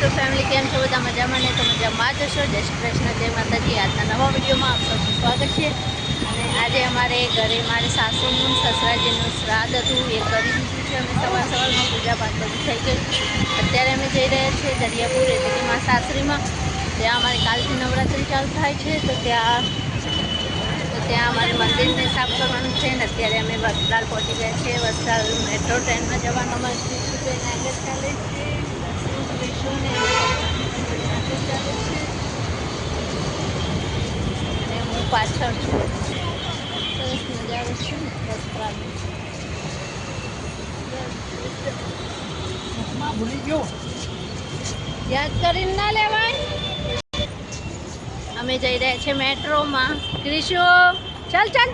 YouTube family કેમ છો? બધા મજામાં ને? તો મજામાં જ હશો. જય શ્રી કૃષ્ણ, જય માતાજી. આજના નવા વિડીયોમાં આપ સૌનું સ્વાગત છે. અને આજે અમારે ઘરે મારે સાસુનું સસરાજીનું શ્રાદ્ધ હતું, એ કરી દીધું છે. અમે સવારમાં પૂજા પાઠ બધું થઈ ગયું. અત્યારે અમે જઈ રહ્યા છીએ દરિયાપુર, એટલે કે મારા સાસરીમાં. ત્યાં અમારે કાલથી નવરાત્રિ ચાલુ થાય છે, તો ત્યાં અમારે મંદિરને સાફ કરવાનું છે. ને અત્યારે અમે વસ્ત્રાલ પહોંચી ગયા છીએ. વસ્ત્રાલ મેટ્રો ટ્રેનમાં જવાનું અમારે આગળ ચાલે છે. ચાલે છે અને હું પાછળ છું. સરસ નજારો છે ને વસ્ત્રાલ. ભૂલી ગયો યાદ કરીને ના લેવાય. અમે જઈ રહ્યા છીએ મેટ્રોમાં. ક્રિશુ ચાલ ચાલ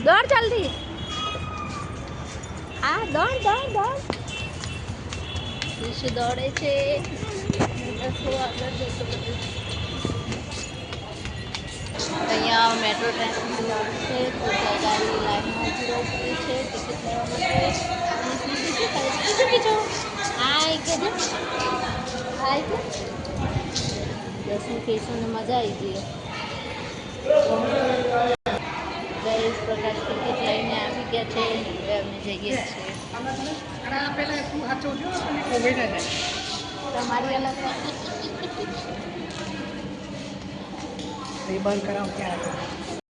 દોડ જલ્દી. હા દોડ દોડ દોડ. ક્રિશુ દોડે છે. અહીંયા મેટ્રો ટ્રેન છે, તો ત્યાં ગાડી લાઈનમાં ઊભી રહેવું પડે છે ટિકિટ લેવા માટે. કીધું હાય કે હાય કે દસમી કેસોને મજા આવી ગઈ. દરેક પ્રકારની ટિકિટ લઈને આવી ગયા છે. હવે અમે જઈએ છીએ. તમારી અલગ બંધ કરાવ ક્યાં